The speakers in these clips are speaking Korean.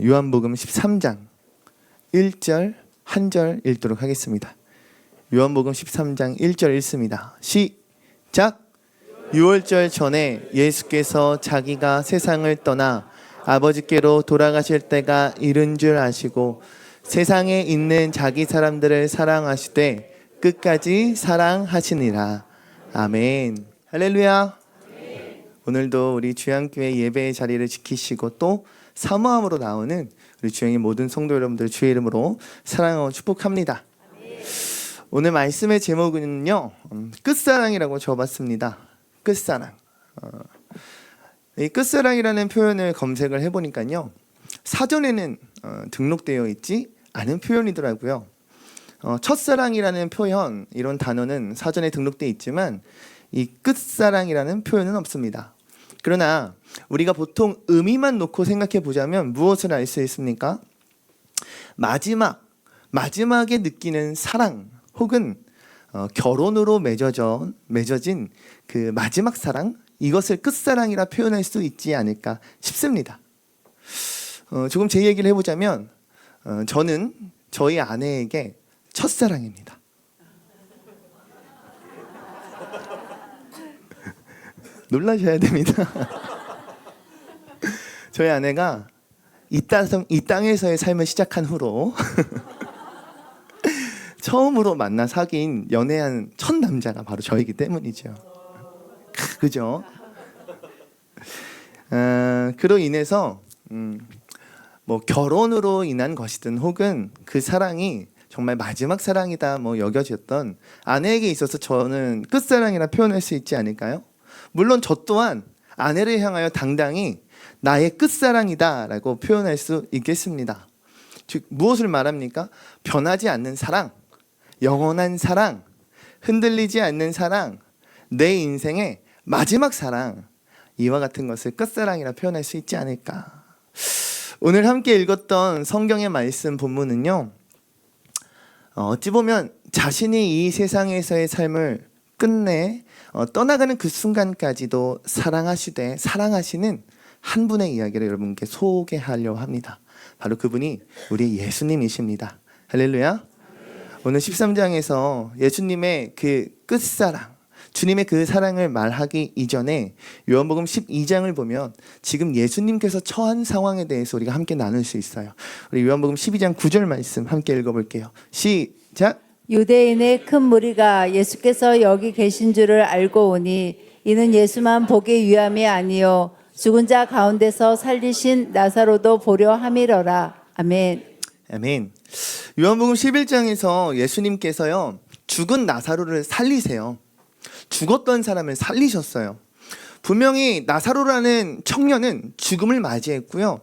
요한복음 13장 1절 한 절 읽도록 하겠습니다. 요한복음 13장 1절 읽습니다. 시작. 6월절 전에 예수께서 자기가 세상을 떠나 아버지께로 돌아가실 때가 이른 줄 아시고 세상에 있는 자기 사람들을 사랑하시되 끝까지 사랑하시니라. 아멘. 할렐루야. 오늘도 우리 주양교회 예배의 자리를 지키시고 또 사모함으로 나오는 우리 주양의 모든 성도 여러분들 주의 이름으로 사랑하고 축복합니다. 오늘 말씀의 제목은요, 끝사랑이라고 적어봤습니다. 끝사랑. 이 끝사랑이라는 표현을 검색을 해보니까요, 사전에는 등록되어 있지 않은 표현이더라고요. 첫사랑이라는 표현, 이런 단어는 사전에 등록되어 있지만 이 끝사랑이라는 표현은 없습니다. 그러나 우리가 보통 의미만 놓고 생각해 보자면 무엇을 알 수 있습니까? 마지막에 느끼는 사랑 혹은 결혼으로 맺어진 그 마지막 사랑, 이것을 끝사랑이라 표현할 수 있지 않을까 싶습니다. 조금 제 얘기를 해보자면 저는 저희 아내에게 첫사랑입니다. 놀라셔야 됩니다. 저희 아내가 이 땅에서의 삶을 시작한 후로 처음으로 만나 사귄 연애한 첫 남자가 바로 저이기 때문이죠. 그죠? 그로 인해서 뭐 결혼으로 인한 것이든 혹은 그 사랑이 정말 마지막 사랑이다 여겨졌던 아내에게 있어서 저는 끝사랑이라 표현할 수 있지 않을까요? 물론 저 또한 아내를 향하여 당당히 나의 끝사랑이다 라고 표현할 수 있겠습니다. 즉 무엇을 말합니까? 변하지 않는 사랑, 영원한 사랑, 흔들리지 않는 사랑, 내 인생의 마지막 사랑, 이와 같은 것을 끝사랑이라 표현할 수 있지 않을까. 오늘 함께 읽었던 성경의 말씀 본문은요, 어찌 보면 자신이 이 세상에서의 삶을 끝내 떠나가는 그 순간까지도 사랑하시는 한 분의 이야기를 여러분께 소개하려고 합니다. 바로 그분이 우리 예수님이십니다. 할렐루야. 오늘 13장에서 예수님의 그 끝사랑, 주님의 그 사랑을 말하기 이전에 요한복음 12장을 보면 지금 예수님께서 처한 상황에 대해서 우리가 함께 나눌 수 있어요. 우리 요한복음 12장 9절 말씀 함께 읽어볼게요. 시작. 유대인의 큰 무리가 예수께서 여기 계신 줄을 알고 오니 이는 예수만 보기 위함이 아니요 죽은 자 가운데서 살리신 나사로도 보려 함이러라. 아멘. 아멘. 요한복음 11장에서 예수님께서요, 죽은 나사로를 살리세요. 죽었던 사람을 살리셨어요. 분명히 나사로라는 청년은 죽음을 맞이했고요,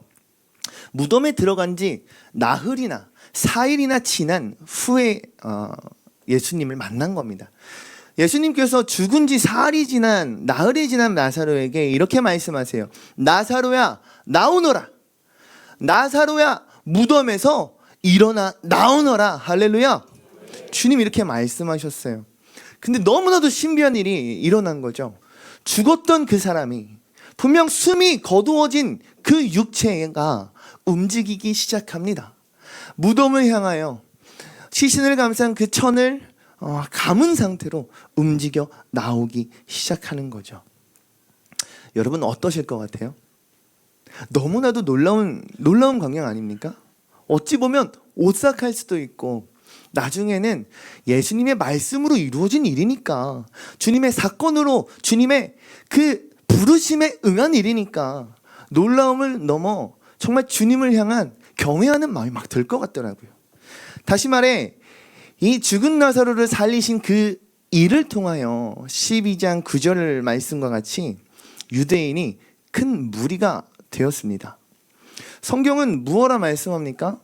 무덤에 들어간 지 나흘이나 4일이나 지난 후에 예수님을 만난 겁니다. 예수님께서 죽은 지 나흘이 지난 나사로에게 이렇게 말씀하세요. 나사로야 나오너라. 나사로야 무덤에서 일어나 나오너라. 할렐루야. 주님 이렇게 말씀하셨어요. 근데 너무나도 신비한 일이 일어난 거죠. 죽었던 그 사람이, 분명 숨이 거두어진 그 육체가 움직이기 시작합니다. 무덤을 향하여 시신을 감싼 그 천을 감은 상태로 움직여 나오기 시작하는 거죠. 여러분 어떠실 것 같아요? 너무나도 놀라운 광경 아닙니까? 어찌 보면 오싹할 수도 있고, 나중에는 예수님의 말씀으로 이루어진 일이니까, 주님의 사건으로 주님의 그 부르심에 응한 일이니까 놀라움을 넘어 정말 주님을 향한 경외하는 마음이 막 들 것 같더라고요. 다시 말해 이 죽은 나사로를 살리신 그 일을 통하여 12장 9절 말씀과 같이 유대인이 큰 무리가 되었습니다. 성경은 무엇라 말씀합니까?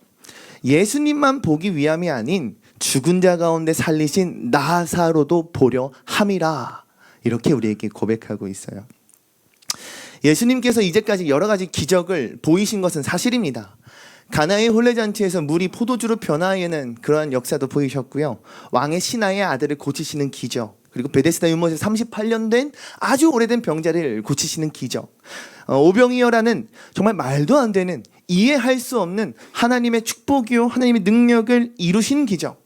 예수님만 보기 위함이 아닌 죽은 자 가운데 살리신 나사로도 보려 함이라, 이렇게 우리에게 고백하고 있어요. 예수님께서 이제까지 여러 가지 기적을 보이신 것은 사실입니다. 가나의 혼례잔치에서 물이 포도주로 변화하는 그러한 역사도 보이셨고요, 왕의 신하의 아들을 고치시는 기적, 그리고 베데스다 유못에서 38년 된 아주 오래된 병자를 고치시는 기적, 오병이어라는 정말 말도 안 되는 이해할 수 없는 하나님의 축복이요 하나님의 능력을 이루신 기적,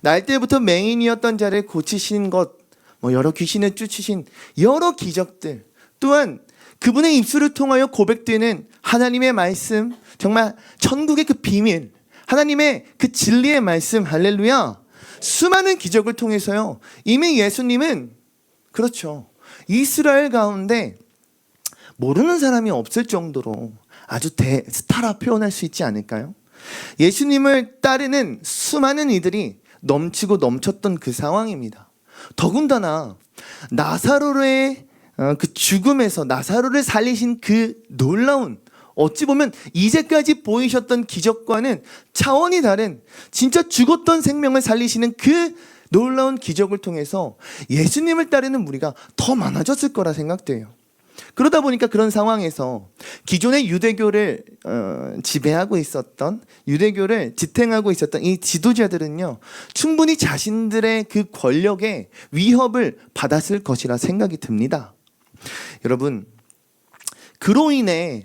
날 때부터 맹인이었던 자를 고치신 것, 여러 귀신을 쫓으신 여러 기적들, 또한 그분의 입술을 통하여 고백되는 하나님의 말씀, 정말 천국의 그 비밀, 하나님의 그 진리의 말씀, 할렐루야, 수많은 기적을 통해서요, 이미 예수님은 그렇죠, 이스라엘 가운데 모르는 사람이 없을 정도로 아주 대스타라 표현할 수 있지 않을까요? 예수님을 따르는 수많은 이들이 넘치고 넘쳤던 그 상황입니다. 더군다나 나사로의 그 죽음에서 나사로를 살리신 그 놀라운, 어찌 보면 이제까지 보이셨던 기적과는 차원이 다른, 진짜 죽었던 생명을 살리시는 그 놀라운 기적을 통해서 예수님을 따르는 무리가 더 많아졌을 거라 생각돼요. 그러다 보니까 그런 상황에서 기존의 유대교를 지배하고 있었던, 유대교를 지탱하고 있었던 이 지도자들은요, 충분히 자신들의 그 권력에 위협을 받았을 것이라 생각이 듭니다. 여러분, 그로 인해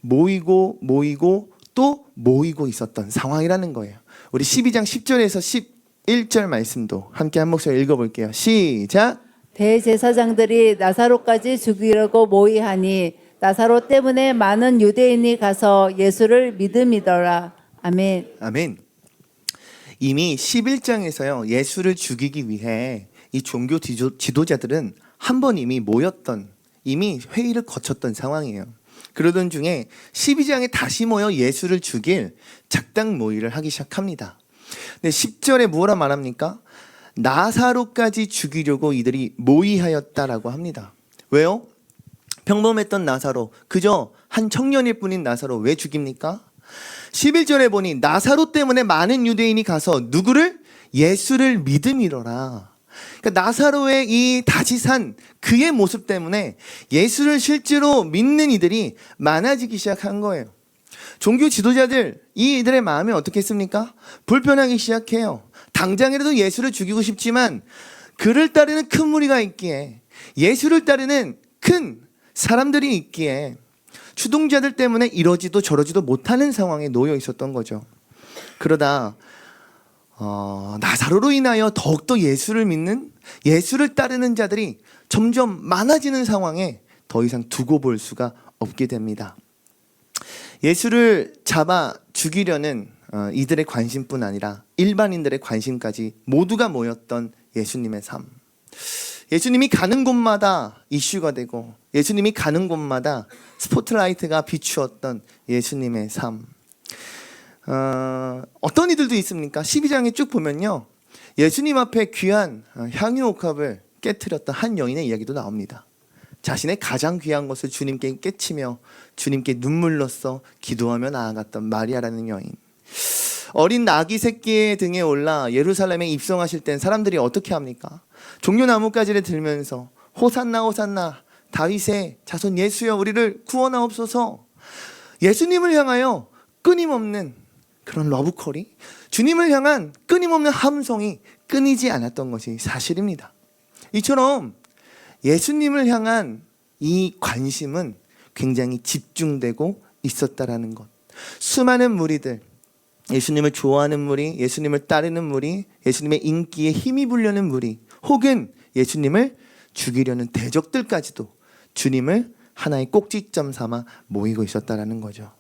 모이고 또 모이고 있었던 상황이라는 거예요. 우리 12장 10절에서 11절 말씀도 함께 한 목소리 읽어볼게요. 시작. 대제사장들이 나사로까지 죽이려고 모이하니 나사로 때문에 많은 유대인이 가서 예수를 믿음이더라. 아멘. 아멘. 이미 11장에서요, 예수를 죽이기 위해 이 종교 지도자들은 한 번 이미 모였던, 이미 회의를 거쳤던 상황이에요. 그러던 중에 12장에 다시 모여 예수를 죽일 작당 모의를 하기 시작합니다. 근데 10절에 뭐라 말합니까? 나사로까지 죽이려고 이들이 모의하였다라고 합니다. 왜요? 평범했던 나사로, 그저 한 청년일 뿐인 나사로 왜 죽입니까? 11절에 보니 나사로 때문에 많은 유대인이 가서 누구를? 예수를 믿음이로라. 그러니까 나사로의 이 다지산 그의 모습 때문에 예수를 실제로 믿는 이들이 많아지기 시작한 거예요. 종교 지도자들, 이들의 마음이 어떻겠습니까? 불편하기 시작해요. 당장이라도 예수를 죽이고 싶지만 그를 따르는 큰 무리가 있기에, 예수를 따르는 큰 사람들이 있기에 추종자들 때문에 이러지도 저러지도 못하는 상황에 놓여 있었던 거죠. 그러다 나사로로 인하여 더욱더 예수를 믿는, 예수를 따르는 자들이 점점 많아지는 상황에 더 이상 두고 볼 수가 없게 됩니다. 예수를 잡아 죽이려는 이들의 관심뿐 아니라 일반인들의 관심까지 모두가 모였던 예수님의 삶. 예수님이 가는 곳마다 이슈가 되고 예수님이 가는 곳마다 스포트라이트가 비추었던 예수님의 삶. 어떤 이들도 있습니까? 12장에 쭉 보면요, 예수님 앞에 귀한 향유 옥합을 깨트렸던 한 여인의 이야기도 나옵니다. 자신의 가장 귀한 것을 주님께 깨치며 주님께 눈물로써 기도하며 나아갔던 마리아라는 여인. 어린 아기 새끼의 등에 올라 예루살렘에 입성하실 땐 사람들이 어떻게 합니까? 종려나무가지를 들면서 호산나 호산나 다윗의 자손 예수여 우리를 구원하옵소서. 예수님을 향하여 끊임없는 그런 러브콜이, 주님을 향한 끊임없는 함성이 끊이지 않았던 것이 사실입니다. 이처럼 예수님을 향한 이 관심은 굉장히 집중되고 있었다라는 것. 수많은 무리들, 예수님을 좋아하는 무리, 예수님을 따르는 무리, 예수님의 인기에 힘이 부려는 무리, 혹은 예수님을 죽이려는 대적들까지도 주님을 하나의 꼭지점 삼아 모이고 있었다라는 거죠.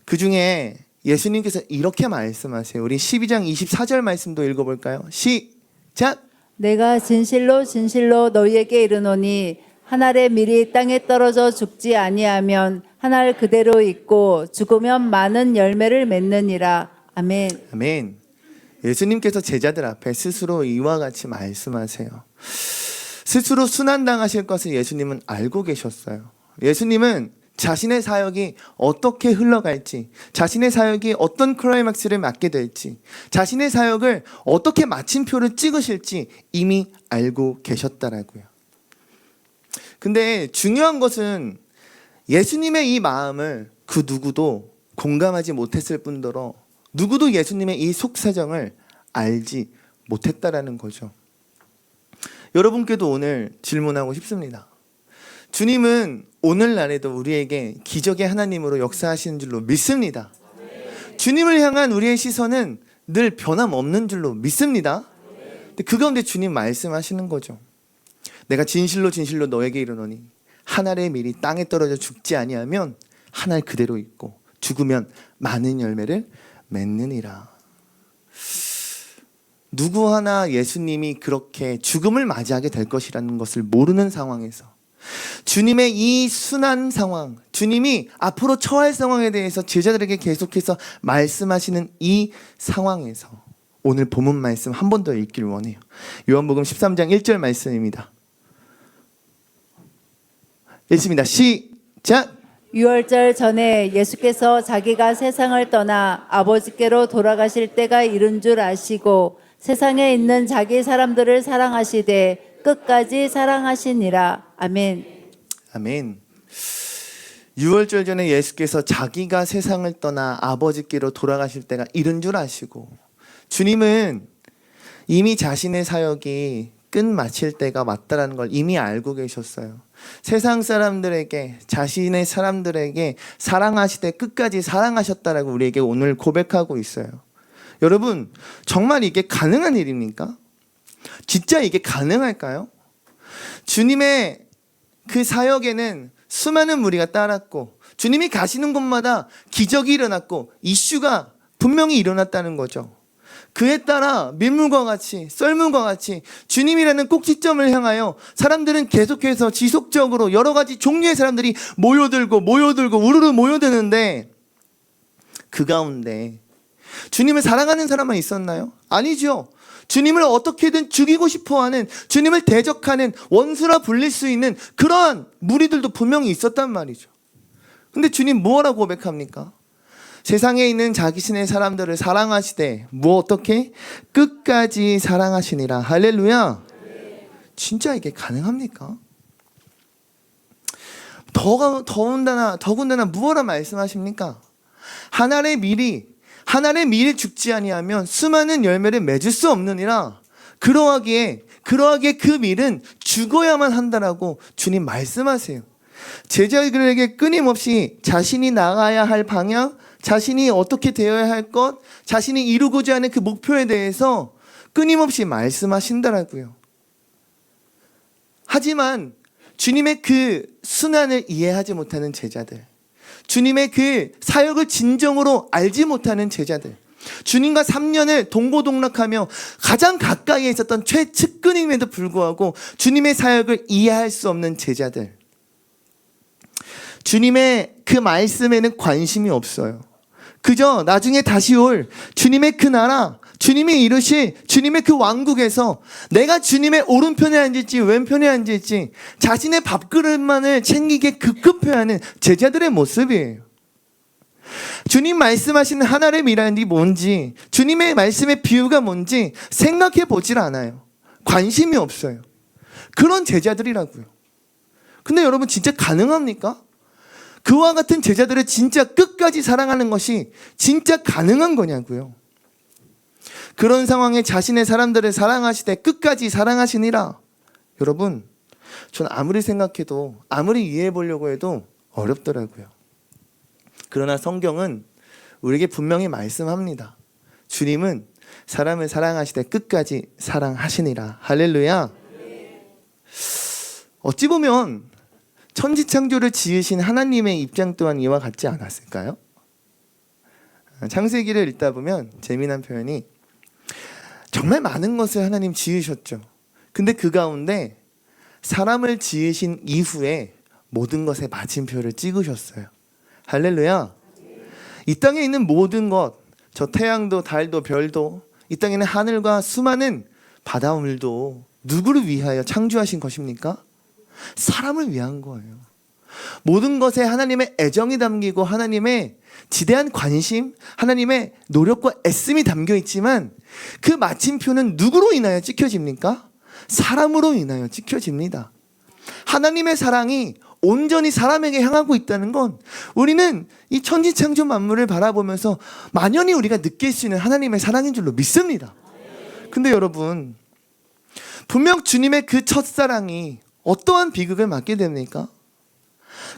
그 중에 예수님께서 이렇게 말씀하세요. 우리 12장 24절 말씀도 읽어볼까요? 시작! 내가 진실로 진실로 너희에게 이르노니 한 알의 밀이 땅에 떨어져 죽지 아니하면 한 알 그대로 있고 죽으면 많은 열매를 맺느니라. 아멘. 아멘. 예수님께서 제자들 앞에 스스로 이와 같이 말씀하세요. 스스로 순환당하실 것을 예수님은 알고 계셨어요. 예수님은 자신의 사역이 어떻게 흘러갈지, 자신의 사역이 어떤 클라이막스를 맞게 될지, 자신의 사역을 어떻게 마침표를 찍으실지 이미 알고 계셨다라고요. 근데 중요한 것은 예수님의 이 마음을 그 누구도 공감하지 못했을 뿐더러 누구도 예수님의 이 속사정을 알지 못했다라는 거죠. 여러분께도 오늘 질문하고 싶습니다. 주님은 오늘날에도 우리에게 기적의 하나님으로 역사하시는 줄로 믿습니다. 주님을 향한 우리의 시선은 늘 변함없는 줄로 믿습니다. 근데 그 가운데 주님 말씀하시는 거죠. 내가 진실로 진실로 너에게 이르노니 한 알의 밀이 땅에 떨어져 죽지 아니하면 한 알 그대로 있고 죽으면 많은 열매를 맺느니라. 누구 하나 예수님이 그렇게 죽음을 맞이하게 될 것이라는 것을 모르는 상황에서 주님의 이 순한 상황, 주님이 앞으로 처할 상황에 대해서 제자들에게 계속해서 말씀하시는 이 상황에서 오늘 본문 말씀 한 번 더 읽기를 원해요. 요한복음 13장 1절 말씀입니다. 읽습니다. 시작! 유월절 전에 예수께서 자기가 세상을 떠나 아버지께로 돌아가실 때가 이른 줄 아시고 세상에 있는 자기 사람들을 사랑하시되 끝까지 사랑하시니라. 아멘. 아멘. 유월절 전에 예수께서 자기가 세상을 떠나 아버지께로 돌아가실 때가 이른 줄 아시고 주님은 이미 자신의 사역이 끝마칠 때가 왔다라는 걸 이미 알고 계셨어요. 세상 사람들에게 자신의 사람들에게 사랑하시되 끝까지 사랑하셨다라고 우리에게 오늘 고백하고 있어요. 여러분 정말 이게 가능한 일입니까? 진짜 이게 가능할까요? 주님의 그 사역에는 수많은 무리가 따랐고 주님이 가시는 곳마다 기적이 일어났고 이슈가 분명히 일어났다는 거죠. 그에 따라 밀물과 같이 썰물과 같이 주님이라는 꼭지점을 향하여 사람들은 계속해서 지속적으로 여러 가지 종류의 사람들이 모여들고 우르르 모여드는데 그 가운데 주님을 사랑하는 사람만 있었나요? 아니죠. 주님을 어떻게든 죽이고 싶어하는, 주님을 대적하는, 원수라 불릴 수 있는 그러한 무리들도 분명히 있었단 말이죠. 근데 주님 뭐라고 고백합니까? 세상에 있는 자기신의 사람들을 사랑하시되 어떻게? 끝까지 사랑하시니라. 할렐루야. 진짜 이게 가능합니까? 더군다나 무엇라 말씀하십니까? 한 알의 밀이 죽지 아니하면 수많은 열매를 맺을 수 없느니라. 그러하기에 그 밀은 죽어야만 한다라고 주님 말씀하세요. 제자들에게 끊임없이 자신이 나가야 할 방향, 자신이 어떻게 되어야 할 것, 자신이 이루고자 하는 그 목표에 대해서 끊임없이 말씀하신다라고요. 하지만 주님의 그 순환을 이해하지 못하는 제자들, 주님의 그 사역을 진정으로 알지 못하는 제자들, 주님과 3년을 동고동락하며 가장 가까이에 있었던 최측근임에도 불구하고 주님의 사역을 이해할 수 없는 제자들, 주님의 그 말씀에는 관심이 없어요. 그저 나중에 다시 올 주님의 그 나라, 주님이 이루실 주님의 그 왕국에서 내가 주님의 오른편에 앉을지 왼편에 앉을지 자신의 밥그릇만을 챙기게 급급해하는 제자들의 모습이에요. 주님 말씀하시는 하나의 미랄이 뭔지, 주님의 말씀의 비유가 뭔지 생각해 보질 않아요. 관심이 없어요. 그런 제자들이라고요. 근데 여러분 진짜 가능합니까? 그와 같은 제자들을 진짜 끝까지 사랑하는 것이 진짜 가능한 거냐고요. 그런 상황에 자신의 사람들을 사랑하시되 끝까지 사랑하시니라. 여러분, 전 아무리 생각해도, 아무리 이해해 보려고 해도 어렵더라고요. 그러나 성경은 우리에게 분명히 말씀합니다. 주님은 사람을 사랑하시되 끝까지 사랑하시니라. 할렐루야. 어찌 보면 천지창조를 지으신 하나님의 입장 또한 이와 같지 않았을까요? 창세기를 읽다 보면 재미난 표현이 정말 많은 것을 하나님 지으셨죠. 근데 그 가운데 사람을 지으신 이후에 모든 것에 마침표를 찍으셨어요. 할렐루야. 이 땅에 있는 모든 것, 저 태양도 달도 별도, 이 땅에 있는 하늘과 수많은 바닷물도 누구를 위하여 창조하신 것입니까? 사람을 위한 거예요. 모든 것에 하나님의 애정이 담기고 하나님의 지대한 관심, 하나님의 노력과 애씀이 담겨 있지만 그 마침표는 누구로 인하여 찍혀집니까? 사람으로 인하여 찍혀집니다. 하나님의 사랑이 온전히 사람에게 향하고 있다는 건 우리는 이 천지창조 만물을 바라보면서 만연히 우리가 느낄 수 있는 하나님의 사랑인 줄로 믿습니다. 근데 여러분, 분명 주님의 그 첫사랑이 어떠한 비극을 맞게 됩니까?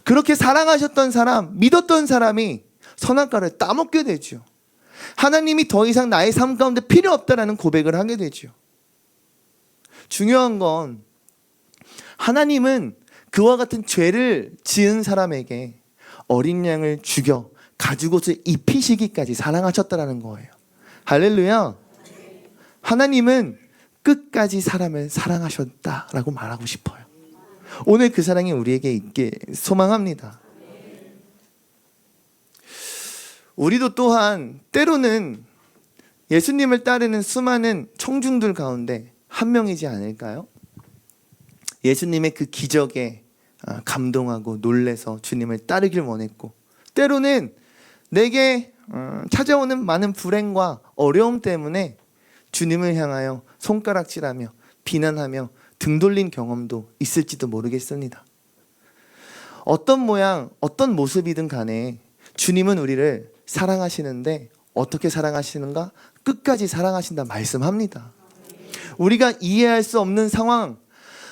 그렇게 사랑하셨던 사람, 믿었던 사람이 선악과를 따먹게 되죠. 하나님이 더 이상 나의 삶 가운데 필요 없다라는 고백을 하게 되죠. 중요한 건 하나님은 그와 같은 죄를 지은 사람에게 어린 양을 죽여 가죽옷을 입히시기까지 사랑하셨다라는 거예요. 할렐루야. 하나님은 끝까지 사람을 사랑하셨다라고 말하고 싶어요. 오늘 그 사랑이 우리에게 있게 소망합니다. 우리도 또한 때로는 예수님을 따르는 수많은 청중들 가운데 한 명이지 않을까요? 예수님의 그 기적에 감동하고 놀래서 주님을 따르길 원했고, 때로는 내게 찾아오는 많은 불행과 어려움 때문에 주님을 향하여 손가락질하며 비난하며 등 돌린 경험도 있을지도 모르겠습니다. 어떤 모양, 어떤 모습이든 간에 주님은 우리를 사랑하시는데 어떻게 사랑하시는가? 끝까지 사랑하신다 말씀합니다. 우리가 이해할 수 없는 상황,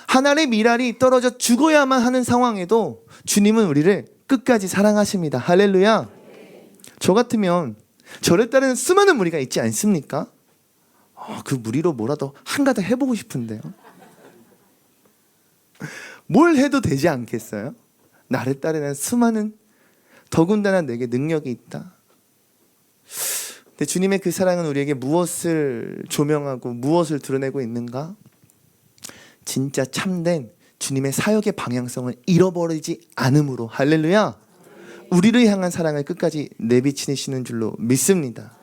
하나의 미랄이 떨어져 죽어야만 하는 상황에도 주님은 우리를 끝까지 사랑하십니다. 할렐루야. 저 같으면 저를 따르는 수많은 무리가 있지 않습니까? 그 무리로 뭐라도 한가닥 해보고 싶은데요. 뭘 해도 되지 않겠어요? 나를 따르는 수많은, 더군다나 내게 능력이 있다. 근데 주님의 그 사랑은 우리에게 무엇을 조명하고 무엇을 드러내고 있는가? 진짜 참된 주님의 사역의 방향성을 잃어버리지 않음으로, 할렐루야, 우리를 향한 사랑을 끝까지 내비치시는 줄로 믿습니다.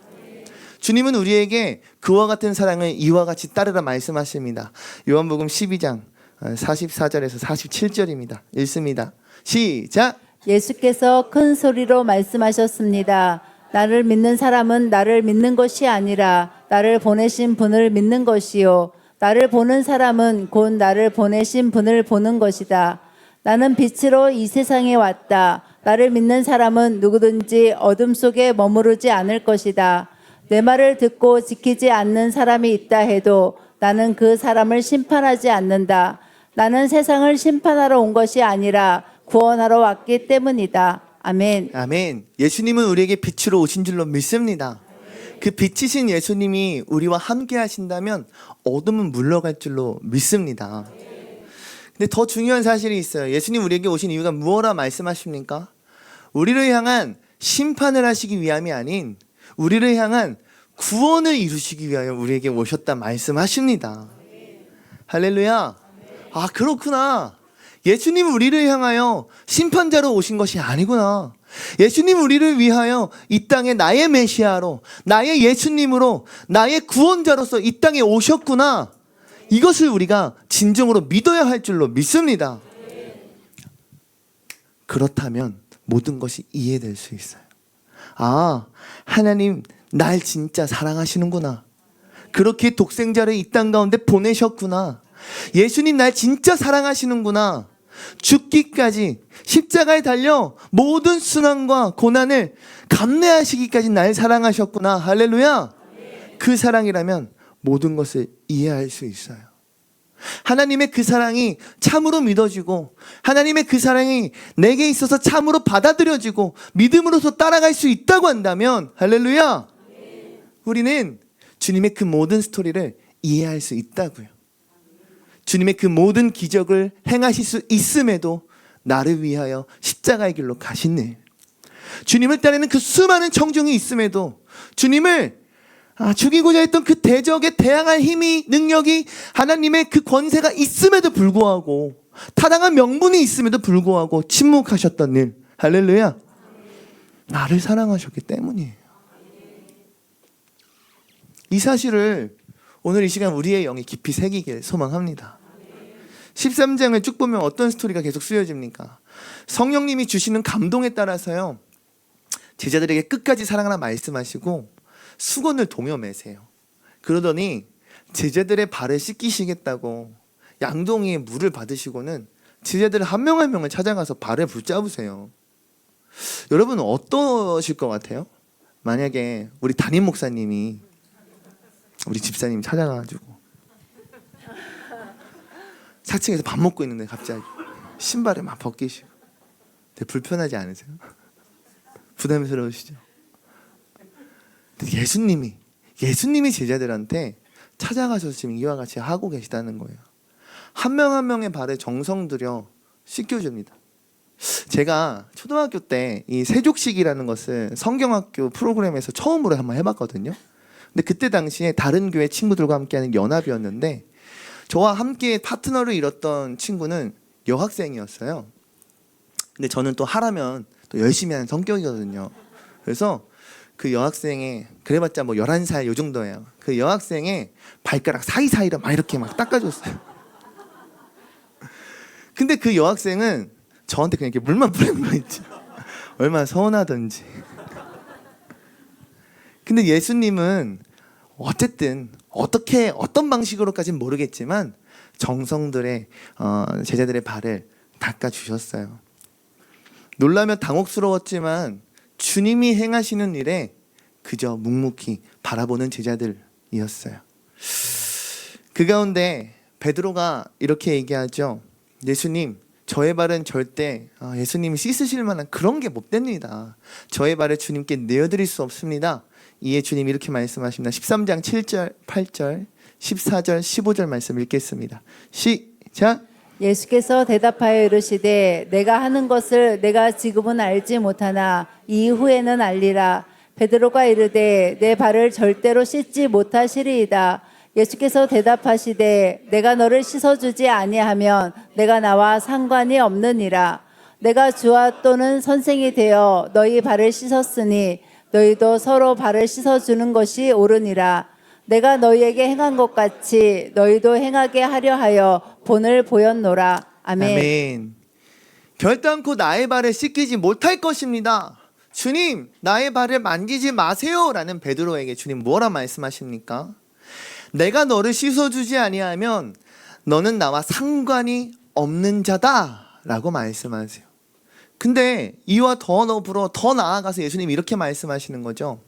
주님은 우리에게 그와 같은 사랑을 이와 같이 따르라 말씀하십니다. 요한복음 12장 44절에서 47절입니다. 읽습니다. 시작. 예수께서 큰 소리로 말씀하셨습니다. 나를 믿는 사람은 나를 믿는 것이 아니라 나를 보내신 분을 믿는 것이요, 나를 보는 사람은 곧 나를 보내신 분을 보는 것이다. 나는 빛으로 이 세상에 왔다. 나를 믿는 사람은 누구든지 어둠 속에 머무르지 않을 것이다. 내 말을 듣고 지키지 않는 사람이 있다 해도 나는 그 사람을 심판하지 않는다. 나는 세상을 심판하러 온 것이 아니라 구원하러 왔기 때문이다. 아멘. 아멘. 예수님은 우리에게 빛으로 오신 줄로 믿습니다. 그 빛이신 예수님이 우리와 함께 하신다면 어둠은 물러갈 줄로 믿습니다. 근데 더 중요한 사실이 있어요. 예수님 우리에게 오신 이유가 무엇라 말씀하십니까? 우리를 향한 심판을 하시기 위함이 아닌 우리를 향한 구원을 이루시기 위하여 우리에게 오셨다 말씀하십니다. 할렐루야. 아, 그렇구나. 예수님 우리를 향하여 심판자로 오신 것이 아니구나. 예수님 우리를 위하여 이 땅에 나의 메시아로, 나의 예수님으로, 나의 구원자로서 이 땅에 오셨구나. 이것을 우리가 진정으로 믿어야 할 줄로 믿습니다. 그렇다면 모든 것이 이해될 수 있어요. 아, 하나님 날 진짜 사랑하시는구나. 그렇게 독생자를 이 땅 가운데 보내셨구나. 예수님 날 진짜 사랑하시는구나. 죽기까지 십자가에 달려 모든 순환과 고난을 감내하시기까지 날 사랑하셨구나. 할렐루야. 그 사랑이라면 모든 것을 이해할 수 있어요. 하나님의 그 사랑이 참으로 믿어지고 하나님의 그 사랑이 내게 있어서 참으로 받아들여지고 믿음으로서 따라갈 수 있다고 한다면, 할렐루야, 우리는 주님의 그 모든 스토리를 이해할 수 있다고요. 주님의 그 모든 기적을 행하실 수 있음에도 나를 위하여 십자가의 길로 가신 일, 주님을 따르는 그 수많은 청중이 있음에도 주님을 죽이고자 했던 그 대적에 대항할 힘이, 능력이, 하나님의 그 권세가 있음에도 불구하고, 타당한 명분이 있음에도 불구하고 침묵하셨던 일, 할렐루야, 나를 사랑하셨기 때문이에요. 이 사실을 오늘 이 시간 우리의 영이 깊이 새기길 소망합니다. 13장을 쭉 보면 어떤 스토리가 계속 쓰여집니까? 성령님이 주시는 감동에 따라서요, 제자들에게 끝까지 사랑하라 말씀하시고 수건을 동여매세요. 그러더니 제자들의 발을 씻기시겠다고 양동이에 물을 받으시고는 제자들 한 명 한 명을 찾아가서 발을 붙잡으세요. 여러분은 어떠실 것 같아요? 만약에 우리 담임 목사님이 우리 집사님 찾아가가지고 4층에서 밥 먹고 있는데 갑자기 신발을 막 벗기시고 되게 불편하지 않으세요? 부담스러우시죠? 근데 예수님이 제자들한테 찾아가셔서 지금 이와 같이 하고 계시다는 거예요. 한 명 한 명의 발에 정성 들여 씻겨줍니다. 제가 초등학교 때 이 세족식이라는 것을 성경학교 프로그램에서 처음으로 한번 해봤거든요. 근데 그때 당시에 다른 교회 친구들과 함께하는 연합이었는데 저와 함께 파트너를 이뤘던 친구는 여학생이었어요. 근데 저는 또 하라면 또 열심히 하는 성격이거든요. 그래서 그 여학생의 그래봤자 뭐 11살 요 정도예요. 그 여학생의 발가락 사이사이로 막 이렇게 막 닦아줬어요. 근데 그 여학생은 저한테 그냥 이렇게 물만 뿌리는 거 있죠. 얼마나 서운하던지. 근데 예수님은 어쨌든 어떤 방식으로까지는 모르겠지만 정성들의 제자들의 발을 닦아주셨어요. 놀라며 당혹스러웠지만 주님이 행하시는 일에 그저 묵묵히 바라보는 제자들이었어요. 그 가운데 베드로가 이렇게 얘기하죠. 예수님, 저의 발은 절대 예수님이 씻으실 만한 그런 게 못 됩니다. 저의 발을 주님께 내어드릴 수 없습니다. 이에 주님이 이렇게 말씀하십니다. 13장 7절, 8절, 14절, 15절 말씀 읽겠습니다. 시작. 예수께서 대답하여 이르시되 내가 하는 것을 내가 지금은 알지 못하나 이후에는 알리라. 베드로가 이르되 내 발을 절대로 씻지 못하시리이다. 예수께서 대답하시되 내가 너를 씻어주지 아니하면 내가 나와 상관이 없느니라. 내가 주와 또는 선생이 되어 너희 발을 씻었으니 너희도 서로 발을 씻어주는 것이 옳으니라. 내가 너희에게 행한 것 같이 너희도 행하게 하려 하여 본을 보였노라. 아멘. 아멘. 결단코 나의 발을 씻기지 못할 것입니다. 주님, 나의 발을 만지지 마세요 라는 베드로에게 주님 뭐라 말씀하십니까? 내가 너를 씻어주지 아니하면 너는 나와 상관이 없는 자다 라고 말씀하세요. 근데 이와 더불어 더 나아가서 예수님이 이렇게 말씀하시는 거죠.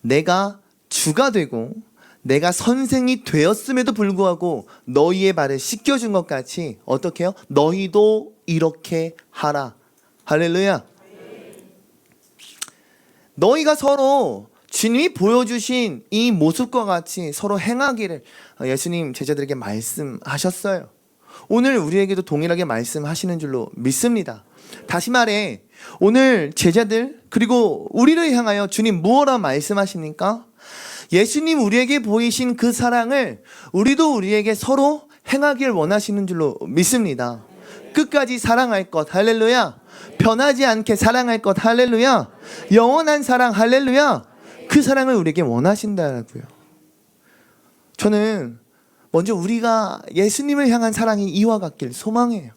내가 주가 되고 내가 선생이 되었음에도 불구하고 너희의 발을 씻겨준 것 같이 어떻게 해요? 너희도 이렇게 하라. 할렐루야. 너희가 서로 주님이 보여주신 이 모습과 같이 서로 행하기를 예수님 제자들에게 말씀하셨어요. 오늘 우리에게도 동일하게 말씀하시는 줄로 믿습니다. 다시 말해 오늘 제자들 그리고 우리를 향하여 주님 무엇라 말씀하십니까? 예수님 우리에게 보이신 그 사랑을 우리도 우리에게 서로 행하길 원하시는 줄로 믿습니다. 끝까지 사랑할 것 할렐루야. 변하지 않게 사랑할 것 할렐루야. 영원한 사랑 할렐루야. 그 사랑을 우리에게 원하신다고요. 저는 먼저 우리가 예수님을 향한 사랑이 이와 같길 소망해요.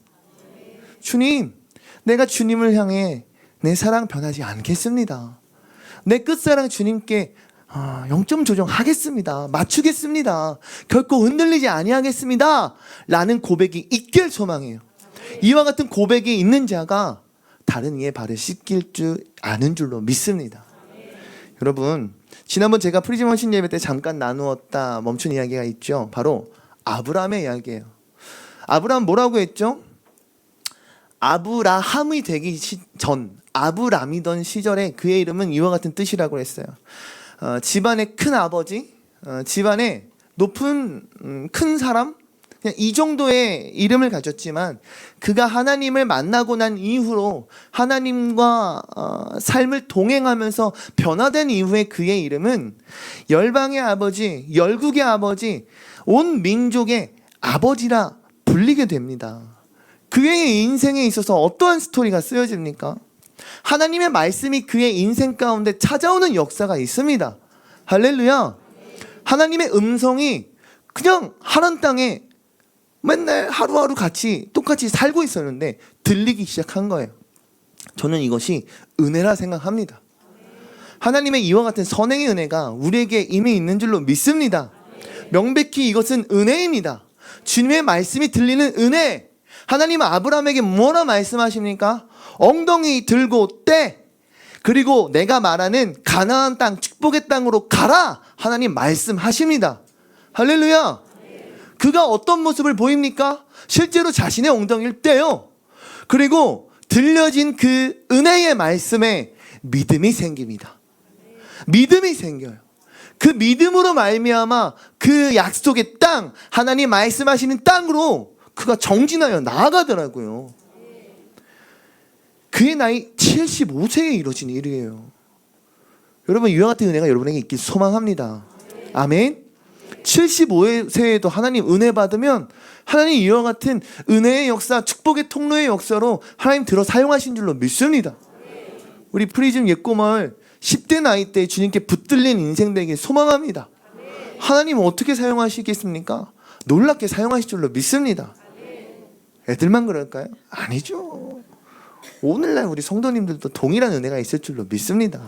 주님, 내가 주님을 향해 내 사랑 변하지 않겠습니다. 내 끝사랑 주님께 0점 조정하겠습니다. 맞추겠습니다. 결코 흔들리지 아니하겠습니다. 라는 고백이 있길 소망해요. 이와 같은 고백이 있는 자가 다른 이의 발을 씻길 줄 아는 줄로 믿습니다. 여러분, 지난번 제가 프리즘 헌신 예배 때 잠깐 나누었다 멈춘 이야기가 있죠. 바로 아브라함의 이야기예요. 아브라함 뭐라고 했죠? 아브라함이 되기 전 아브람이던 시절에 그의 이름은 이와 같은 뜻이라고 했어요. 집안의 큰 아버지, 집안의 높은 큰 사람, 그냥 이 정도의 이름을 가졌지만 그가 하나님을 만나고 난 이후로 하나님과 삶을 동행하면서 변화된 이후에 그의 이름은 열방의 아버지, 열국의 아버지, 온 민족의 아버지라 불리게 됩니다. 그의 인생에 있어서 어떠한 스토리가 쓰여집니까? 하나님의 말씀이 그의 인생 가운데 찾아오는 역사가 있습니다. 할렐루야. 하나님의 음성이 그냥 하란 땅에 맨날 하루하루 똑같이 살고 있었는데 들리기 시작한 거예요. 저는 이것이 은혜라 생각합니다. 하나님의 이와 같은 선행의 은혜가 우리에게 이미 있는 줄로 믿습니다. 명백히 이것은 은혜입니다. 주님의 말씀이 들리는 은혜. 하나님은 아브라함에게 뭐라 말씀하십니까? 엉덩이 들고 떼. 그리고 내가 말하는 가나안 땅, 축복의 땅으로 가라. 하나님 말씀하십니다. 할렐루야. 그가 어떤 모습을 보입니까? 실제로 자신의 엉덩이를 떼요. 그리고 들려진 그 은혜의 말씀에 믿음이 생깁니다. 믿음이 생겨요. 그 믿음으로 말미암아 그 약속의 땅, 하나님 말씀하시는 땅으로 그가 정진하여 나아가더라고요. 그의 나이 75세에 이루어진 일이에요. 여러분, 이와 같은 은혜가 여러분에게 있길 소망합니다. 아멘. 75세에도 하나님 은혜 받으면 하나님 이와 같은 은혜의 역사, 축복의 통로의 역사로 하나님 들어 사용하신 줄로 믿습니다. 우리 프리즘 옛고마을 10대 나이 때 주님께 붙들린 인생 되길 소망합니다. 하나님은 어떻게 사용하시겠습니까? 놀랍게 사용하실 줄로 믿습니다. 애들만 그럴까요? 아니죠. 오늘날 우리 성도님들도 동일한 은혜가 있을 줄로 믿습니다.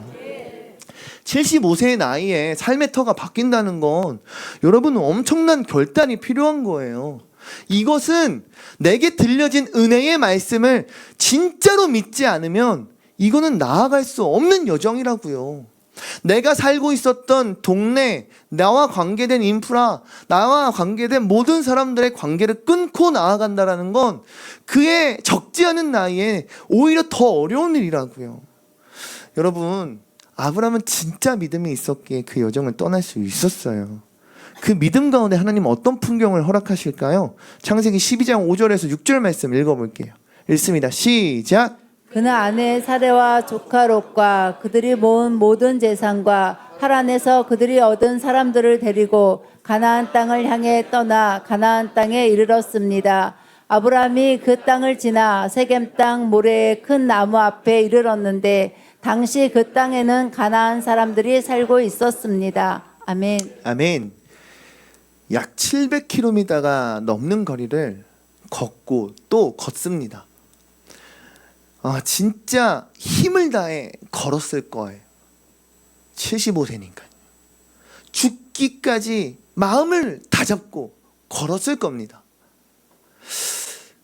75세의 나이에 삶의 터가 바뀐다는 건 여러분 엄청난 결단이 필요한 거예요. 이것은 내게 들려진 은혜의 말씀을 진짜로 믿지 않으면 이거는 나아갈 수 없는 여정이라고요. 내가 살고 있었던 동네, 나와 관계된 인프라, 나와 관계된 모든 사람들의 관계를 끊고 나아간다는 건 그의 적지 않은 나이에 오히려 더 어려운 일이라고요. 여러분, 아브라함은 진짜 믿음이 있었기에 그 여정을 떠날 수 있었어요. 그 믿음 가운데 하나님 어떤 풍경을 허락하실까요? 창세기 12장 5절에서 6절 말씀 읽어볼게요. 읽습니다. 시작. 그는 아내 사레와 조카 롯과 그들이 모은 모든 재산과 하란에서 그들이 얻은 사람들을 데리고 가나안 땅을 향해 떠나 가나안 땅에 이르렀습니다. 아브라함이 그 땅을 지나 세겜 땅 모래의 큰 나무 앞에 이르렀는데 당시 그 땅에는 가나안 사람들이 살고 있었습니다. 아멘. 아멘. 약 700km가 넘는 거리를 걷고 또 걷습니다. 진짜 힘을 다해 걸었을 거예요. 75세니까요. 죽기까지 마음을 다잡고 걸었을 겁니다.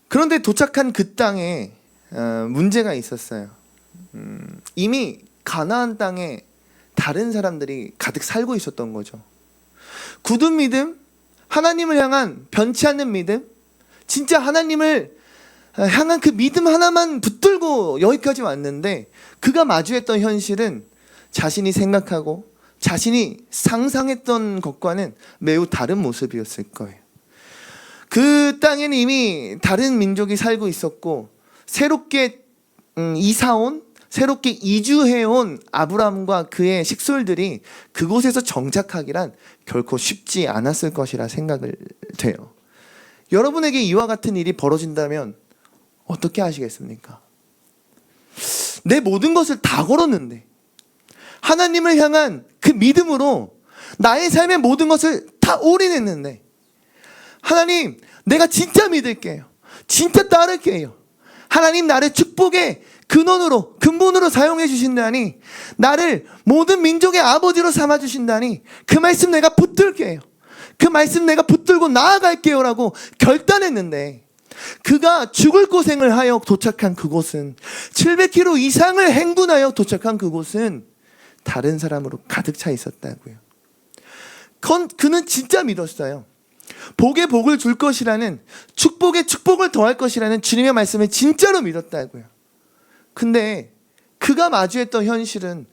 그런데 도착한 그 땅에 문제가 있었어요. 이미 가나안 땅에 다른 사람들이 가득 살고 있었던 거죠. 굳은 믿음, 하나님을 향한 변치 않는 믿음, 진짜 하나님을 향한 그 믿음 하나만 붙들고 여기까지 왔는데 그가 마주했던 현실은 자신이 생각하고 자신이 상상했던 것과는 매우 다른 모습이었을 거예요. 그 땅에는 이미 다른 민족이 살고 있었고 새롭게 새롭게 이주해온 아브라함과 그의 식솔들이 그곳에서 정착하기란 결코 쉽지 않았을 것이라 생각을 돼요. 여러분에게 이와 같은 일이 벌어진다면 어떻게 하시겠습니까? 내 모든 것을 다 걸었는데 하나님을 향한 그 믿음으로 나의 삶의 모든 것을 다 올인했는데 하나님, 내가 진짜 믿을게요. 진짜 따를게요. 하나님, 나를 축복의 근원으로, 근본으로 사용해 주신다니, 나를 모든 민족의 아버지로 삼아 주신다니, 그 말씀 내가 붙들게요. 그 말씀 내가 붙들고 나아갈게요 라고 결단했는데 그가 죽을 고생을 하여 도착한 그곳은 700km 이상을 행군하여 도착한 그곳은 다른 사람으로 가득 차 있었다고요. 그는 진짜 믿었어요. 복에 복을 줄 것이라는, 축복에 축복을 더할 것이라는 주님의 말씀을 진짜로 믿었다고요. 근데 그가 마주했던 현실은,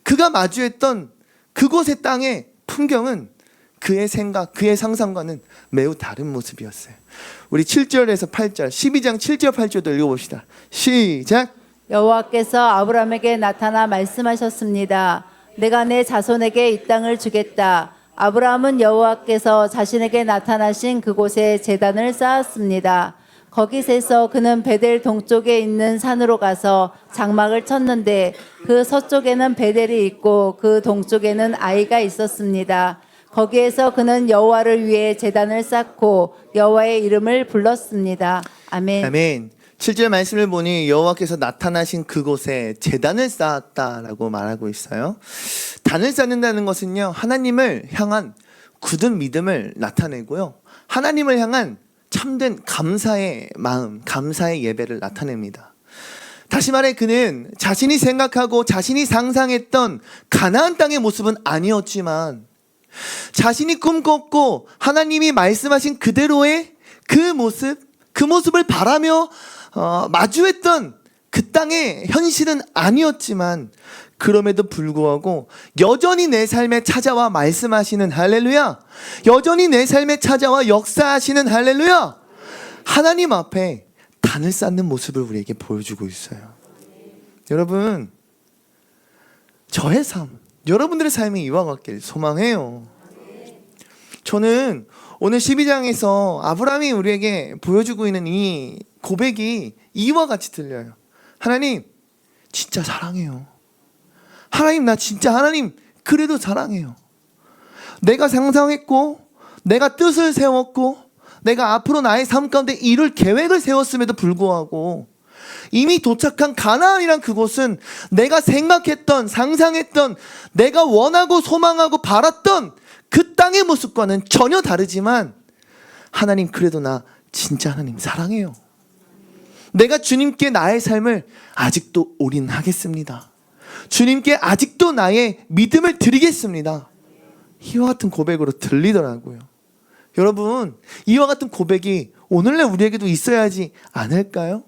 그가 마주했던 그곳의 땅의 풍경은 그의 생각, 그의 상상과는 매우 다른 모습이었어요. 우리 7절에서 8절, 12장 7절 8절도 읽어봅시다. 시작. 여호와께서 아브라함에게 나타나 말씀하셨습니다. 내가 내 자손에게 이 땅을 주겠다. 아브라함은 여호와께서 자신에게 나타나신 그곳에 제단을 쌓았습니다. 거기서에서 그는 베델 동쪽에 있는 산으로 가서 장막을 쳤는데 그 서쪽에는 베델이 있고 그 동쪽에는 아이가 있었습니다. 거기에서 그는 여호와를 위해 제단을 쌓고 여호와의 이름을 불렀습니다. 아멘. 아멘. 7절 말씀을 보니 여호와께서 나타나신 그곳에 제단을 쌓았다라고 말하고 있어요. 단을 쌓는다는 것은요, 하나님을 향한 굳은 믿음을 나타내고요, 하나님을 향한 참된 감사의 마음, 감사의 예배를 나타냅니다. 다시 말해 그는 자신이 생각하고 자신이 상상했던 가나안 땅의 모습은 아니었지만 자신이 꿈꿨고 하나님이 말씀하신 그대로의 그 모습을 바라며 마주했던 그 땅의 현실은 아니었지만 그럼에도 불구하고 여전히 내 삶에 찾아와 말씀하시는 할렐루야, 여전히 내 삶에 찾아와 역사하시는 할렐루야, 하나님 앞에 단을 쌓는 모습을 우리에게 보여주고 있어요. 여러분, 저의 삶, 여러분들의 삶이 이와 같길 소망해요. 저는 오늘 12장에서 아브라함이 우리에게 보여주고 있는 이 고백이 이와 같이 들려요. 하나님 진짜 사랑해요. 하나님 나 진짜 하나님 그래도 사랑해요. 내가 상상했고 내가 뜻을 세웠고 내가 앞으로 나의 삶 가운데 이룰 계획을 세웠음에도 불구하고 이미 도착한 가나안이란 그곳은 내가 생각했던 상상했던 내가 원하고 소망하고 바랐던 그 땅의 모습과는 전혀 다르지만 하나님 그래도 나 진짜 하나님 사랑해요. 내가 주님께 나의 삶을 아직도 올인하겠습니다. 주님께 아직도 나의 믿음을 드리겠습니다. 이와 같은 고백으로 들리더라고요. 여러분, 이와 같은 고백이 오늘날 우리에게도 있어야지 않을까요?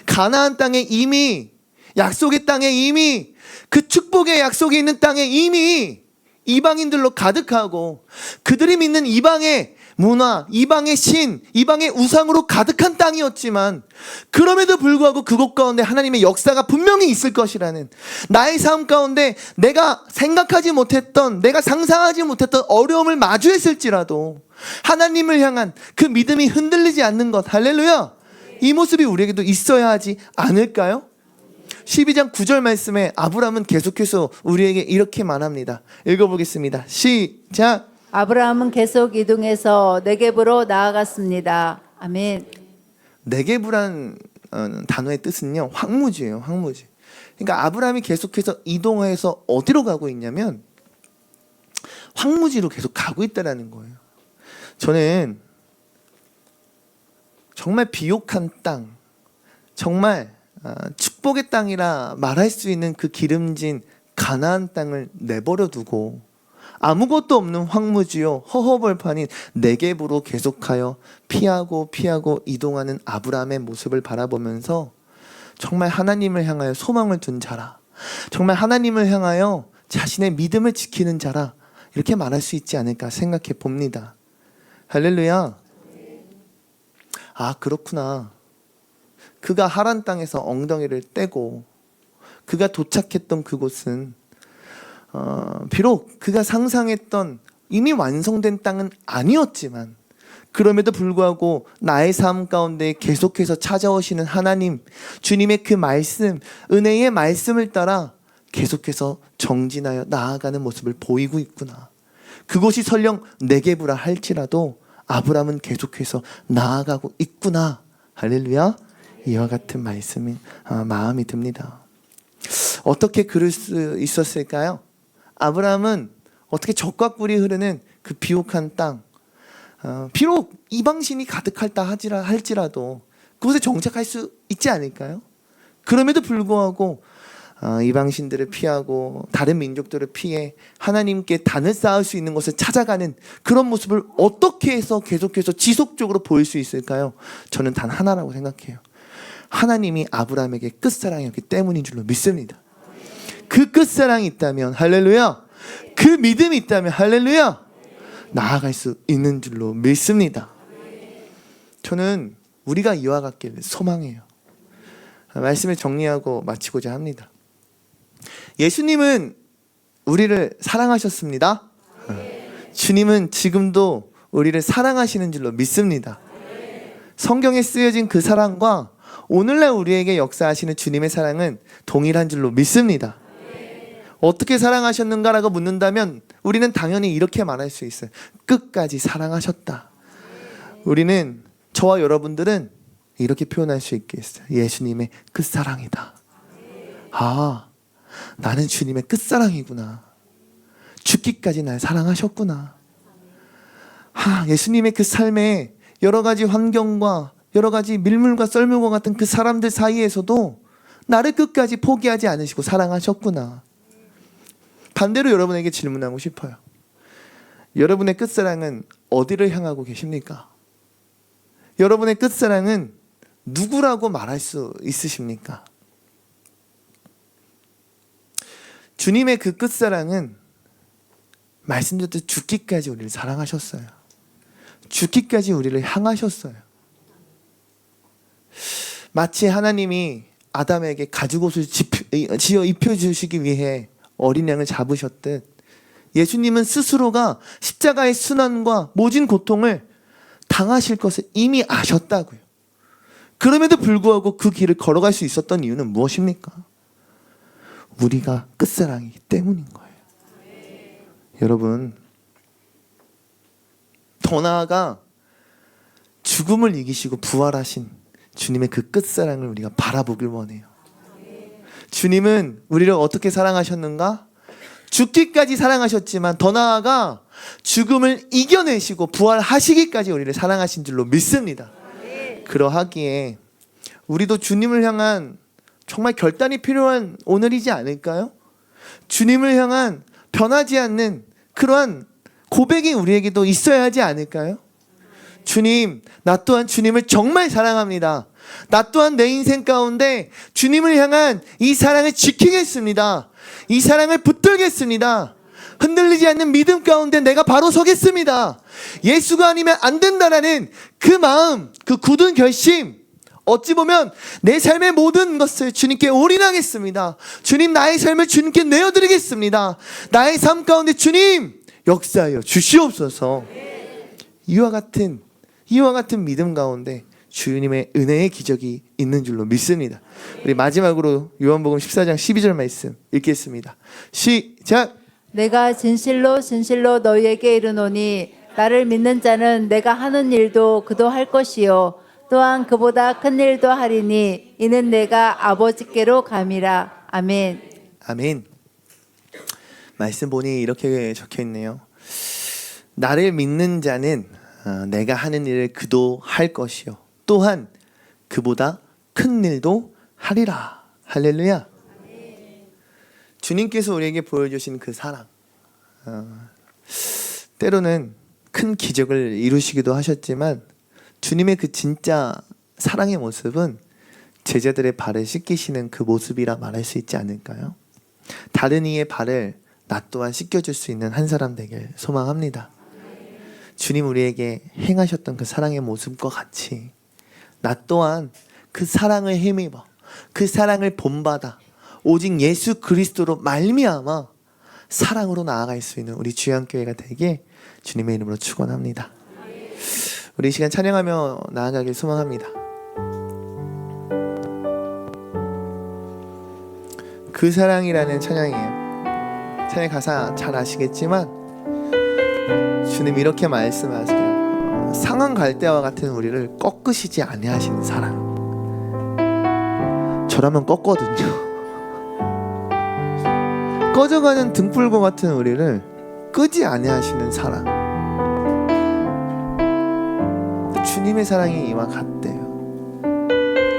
가나안 땅에 이미, 약속의 땅에 이미, 그 축복의 약속이 있는 땅에 이미 이방인들로 가득하고 그들이 믿는 이방의 문화, 이방의 신, 이방의 우상으로 가득한 땅이었지만 그럼에도 불구하고 그곳 가운데 하나님의 역사가 분명히 있을 것이라는, 나의 삶 가운데 내가 생각하지 못했던, 내가 상상하지 못했던 어려움을 마주했을지라도 하나님을 향한 그 믿음이 흔들리지 않는 것, 할렐루야, 이 모습이 우리에게도 있어야 하지 않을까요? 12장 9절 말씀에 아브라함은 계속해서 우리에게 이렇게 말합니다. 읽어보겠습니다. 시작. 아브라함은 계속 이동해서 네겝으로 나아갔습니다. 아멘. 네겝이란 단어의 뜻은요, 황무지예요. 황무지. 그러니까 아브라함이 계속해서 이동해서 어디로 가고 있냐면 황무지로 계속 가고 있다라는 거예요. 저는 정말 비옥한 땅, 정말 축복의 땅이라 말할 수 있는 그 기름진 가나안 땅을 내버려 두고 아무것도 없는 황무지요 허허벌판인 네겝으로 계속하여 피하고 이동하는 아브라함의 모습을 바라보면서 정말 하나님을 향하여 소망을 둔 자라, 정말 하나님을 향하여 자신의 믿음을 지키는 자라, 이렇게 말할 수 있지 않을까 생각해 봅니다. 할렐루야. 아, 그렇구나. 그가 하란 땅에서 엉덩이를 떼고 그가 도착했던 그곳은 비록 그가 상상했던 이미 완성된 땅은 아니었지만 그럼에도 불구하고 나의 삶 가운데 계속해서 찾아오시는 하나님, 주님의 그 말씀, 은혜의 말씀을 따라 계속해서 정진하여 나아가는 모습을 보이고 있구나. 그곳이 설령 네겝이라 할지라도 아브라함은 계속해서 나아가고 있구나. 할렐루야. 이와 같은 말씀이 마음이 듭니다. 어떻게 그럴 수 있었을까요? 아브라함은 어떻게 적과 꿀이 흐르는 그 비옥한 땅, 비록 이방신이 가득할다 할지라도 그곳에 정착할 수 있지 않을까요? 그럼에도 불구하고 이방신들을 피하고 다른 민족들을 피해 하나님께 단을 쌓을 수 있는 것을 찾아가는 그런 모습을 어떻게 해서 계속해서 지속적으로 보일 수 있을까요? 저는 단 하나라고 생각해요. 하나님이 아브라함에게 끝사랑이었기 때문인 줄로 믿습니다. 그 끝사랑이 있다면 할렐루야, 그 믿음이 있다면 할렐루야, 나아갈 수 있는 줄로 믿습니다. 저는 우리가 이와 같길 소망해요. 말씀을 정리하고 마치고자 합니다. 예수님은 우리를 사랑하셨습니다. 주님은 지금도 우리를 사랑하시는 줄로 믿습니다. 성경에 쓰여진 그 사랑과 오늘날 우리에게 역사하시는 주님의 사랑은 동일한 줄로 믿습니다. 어떻게 사랑하셨는가라고 묻는다면 우리는 당연히 이렇게 말할 수 있어요. 끝까지 사랑하셨다. 우리는, 저와 여러분들은 이렇게 표현할 수 있겠어요. 예수님의 끝사랑이다. 아, 나는 주님의 끝사랑이구나. 죽기까지 날 사랑하셨구나. 예수님의 그 삶에 여러 가지 환경과 여러 가지 밀물과 썰물과 같은 그 사람들 사이에서도 나를 끝까지 포기하지 않으시고 사랑하셨구나. 반대로 여러분에게 질문하고 싶어요. 여러분의 끝사랑은 어디를 향하고 계십니까? 여러분의 끝사랑은 누구라고 말할 수 있으십니까? 주님의 그 끝사랑은 말씀드렸듯 죽기까지 우리를 사랑하셨어요. 죽기까지 우리를 향하셨어요. 마치 하나님이 아담에게 가죽옷을 지어 입혀주시기 위해 어린 양을 잡으셨듯 예수님은 스스로가 십자가의 순환과 모진 고통을 당하실 것을 이미 아셨다고요. 그럼에도 불구하고 그 길을 걸어갈 수 있었던 이유는 무엇입니까? 우리가 끝사랑이기 때문인 거예요. 여러분, 더 나아가 죽음을 이기시고 부활하신 주님의 그 끝사랑을 우리가 바라보길 원해요. 주님은 우리를 어떻게 사랑하셨는가? 죽기까지 사랑하셨지만 더 나아가 죽음을 이겨내시고 부활하시기까지 우리를 사랑하신 줄로 믿습니다. 그러하기에 우리도 주님을 향한 정말 결단이 필요한 오늘이지 않을까요? 주님을 향한 변하지 않는 그러한 고백이 우리에게도 있어야 하지 않을까요? 주님, 나 또한 주님을 정말 사랑합니다. 나 또한 내 인생 가운데 주님을 향한 이 사랑을 지키겠습니다. 이 사랑을 붙들겠습니다. 흔들리지 않는 믿음 가운데 내가 바로 서겠습니다. 예수가 아니면 안 된다라는 그 마음, 그 굳은 결심, 어찌 보면 내 삶의 모든 것을 주님께 올인하겠습니다. 주님, 나의 삶을 주님께 내어드리겠습니다. 나의 삶 가운데 주님 역사하여 주시옵소서. 이와 같은 믿음 가운데 주님의 은혜의 기적이 있는 줄로 믿습니다. 우리 마지막으로 요한복음 14장 12절 말씀 읽겠습니다. 시작. 내가 진실로 진실로 너희에게 이르노니 나를 믿는 자는 내가 하는 일도 그도 할 것이요 또한 그보다 큰 일도 하리니 이는 내가 아버지께로 감이라. 아멘. 아멘. 말씀 보니 이렇게 적혀 있네요. 나를 믿는 자는 내가 하는 일을 그도 할 것이요 또한 그보다 큰 일도 하리라. 할렐루야. 주님께서 우리에게 보여주신 그 사랑, 때로는 큰 기적을 이루시기도 하셨지만 주님의 그 진짜 사랑의 모습은 제자들의 발을 씻기시는 그 모습이라 말할 수 있지 않을까요? 다른 이의 발을 나 또한 씻겨줄 수 있는 한 사람 되길 소망합니다. 주님 우리에게 행하셨던 그 사랑의 모습과 같이 나 또한 그 사랑을 힘입어 그 사랑을 본받아 오직 예수 그리스도로 말미암아 사랑으로 나아갈 수 있는 우리 주양교회가 되게 주님의 이름으로 축원합니다. 우리 이 시간 찬양하며 나아가길 소망합니다. 그 사랑이라는 찬양이에요. 찬양 가사 잘 아시겠지만 주님 이렇게 말씀하세요. 상한 갈대와 같은 우리를 꺾으시지 아니하시는 사랑. 저라면 꺾거든요. 꺼져가는 등불과 같은 우리를 끄지 아니하시는 사랑. 주님의 사랑이 이와 같대요.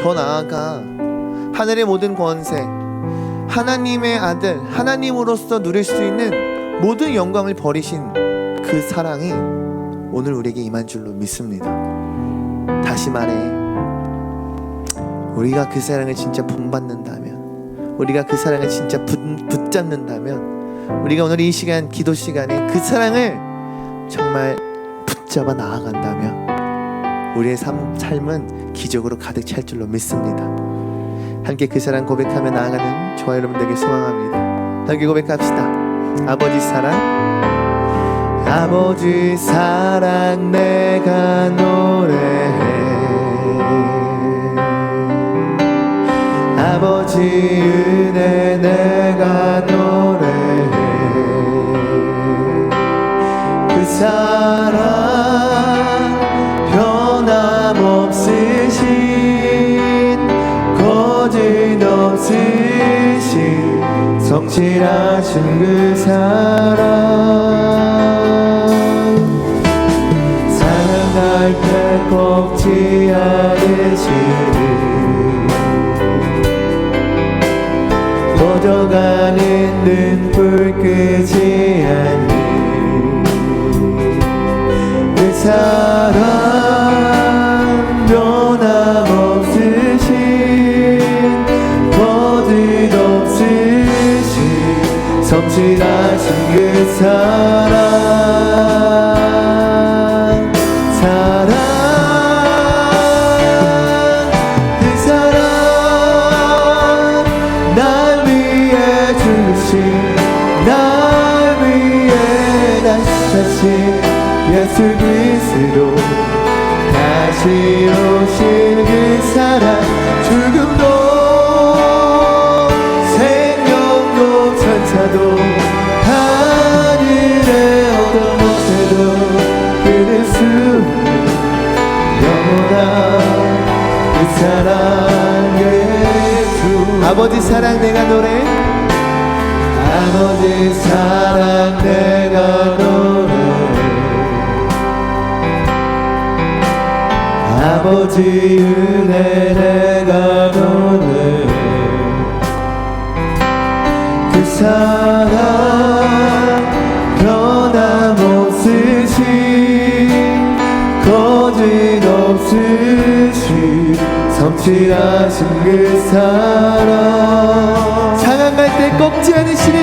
더 나아가 하늘의 모든 권세, 하나님의 아들, 하나님으로서 누릴 수 있는 모든 영광을 버리신 그 사랑이 오늘 우리에게 임한 줄로 믿습니다. 다시 말해, 우리가 그 사랑을 진짜 본받는다면, 우리가 그 사랑을 진짜 붙잡는다면, 우리가 오늘 이 시간, 기도 시간에 그 사랑을 정말 붙잡아 나아간다면 우리의 삶은 기적으로 가득 찰 줄로 믿습니다. 함께 그 사랑 고백하며 나아가는 저와 여러분 되길 소망합니다. 함께 고백합시다. 아버지 사랑, 아버지 사랑 내가 노래해. 아버지 은혜 내가 노래해. 그 사랑 변함없으신 거짓없으신 성실하신 그 사랑 사랑할 때 꺾지 않으시는 꺼져가는 등불 끄지 않는 그 사랑 변함없으신 사랑 사랑 그 사랑 날 위해 주신 날 위해 다시 예수 그리스도 다시 오신 그 사랑 죽음도 생명도 천사도 하늘의 어떤 곳에도 끊을 수 없는 영원한 그 사랑 예수 아버지 사랑 내가 노래 아버지 사랑 내가 노래 아버지 은혜 내가 노래 그 사랑 변함없으신 거짓없으신 성취하신 그 사랑 상한 갈 때 꺾지 않으시니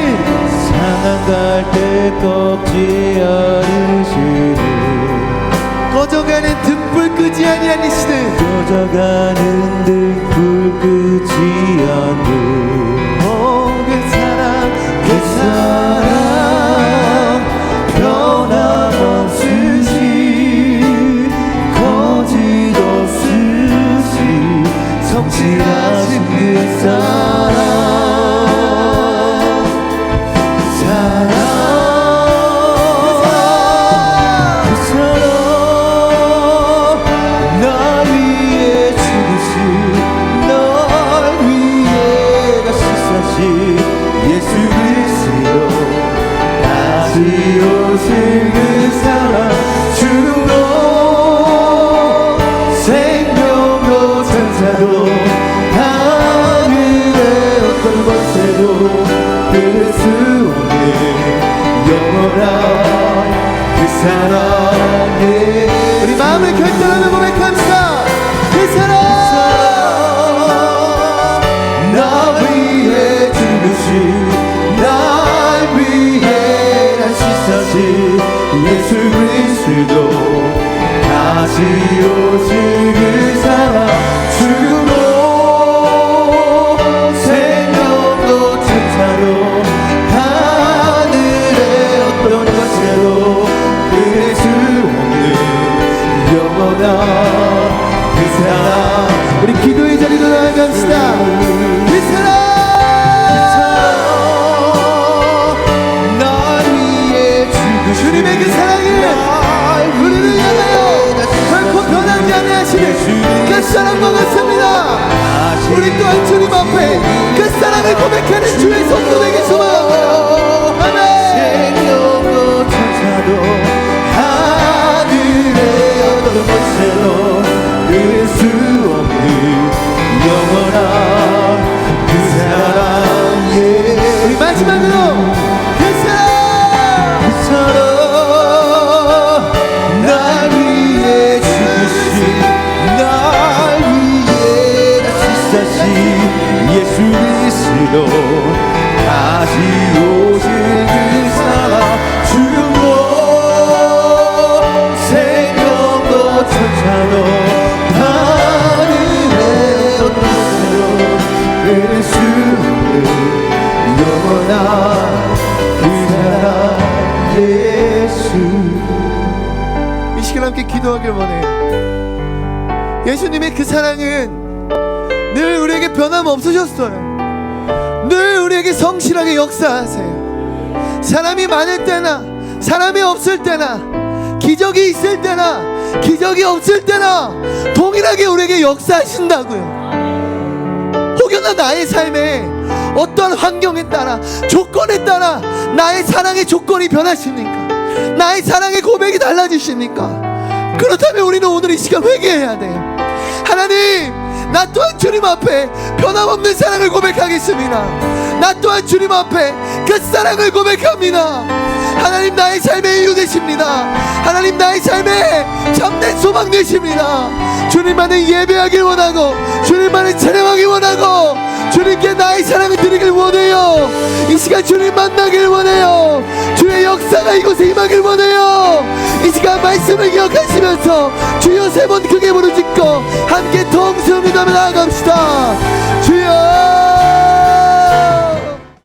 상한 갈 때 꺾지 않으시니 꺼져가는 등불 끄지 아니하시는 꺼져가는 등불 끄지 않는 그 사랑 그 사랑 변함없으신 거짓없으신 성실하신 그 사랑 우리 마음을 결단하며 고백합시다. 그 사랑 나 위해 죽으신 날 위해 다시 사신 예수 그리스도 다시 오신 그 사랑 죽음도 생명도 천사도 하늘의 어떤 것에도 그 사랑 우리 기도의 자리로 나아갑시다. 그 사랑 날 위해 죽으신 주님의 그 사랑이 우리를 향하여 결코 변하지 아니하시는 그 사랑과 같습니다. 우리 또한 주님 앞에 그 사랑을 고백하는 주의 성도에게 소망합니다. 아멘. 생명도 천사도 곳에도 끊을 수 없는 영원한 그 사랑 우리 마지막으로 그 사랑 날 위해 죽으신 날 위해 다시 사신 예수 그리스도 다시 오신 그 사랑 죽음도 천사도 하늘의 어떤 곳에도 끊을 수 없는 영원한 그 사랑 예수 이 시간 함께 기도하길 원해요. 예수님의 그 사랑은 늘 우리에게 변함없으셨어요. 늘 우리에게 성실하게 역사하세요. 사람이 많을 때나 사람이 없을 때나 기적이 있을 때나 기적이 없을 때나 동일하게 우리에게 역사하신다고요. 혹여나 나의 삶에 어떠한 환경에 따라 조건에 따라 나의 사랑의 조건이 변하십니까? 나의 사랑의 고백이 달라지십니까? 그렇다면 우리는 오늘 이 시간 회개해야 돼요. 하나님, 나 또한 주님 앞에 변함없는 사랑을 고백하겠습니다. 나 또한 주님 앞에 그 사랑을 고백합니다. 하나님, 나의 삶의 이유 되십니다. 하나님, 나의 삶에 참된 소망 되십니다. 주님만을 예배하길 원하고 주님만을 찬양하길 원하고 주님께 나의 사랑을 드리길 원해요. 이 시간 주님 만나길 원해요. 주의 역사가 이곳에 임하길 원해요. 이 시간 말씀을 기억하시면서 주여 세 번 크게 부르짖고 함께 통성을 담아 나아갑시다.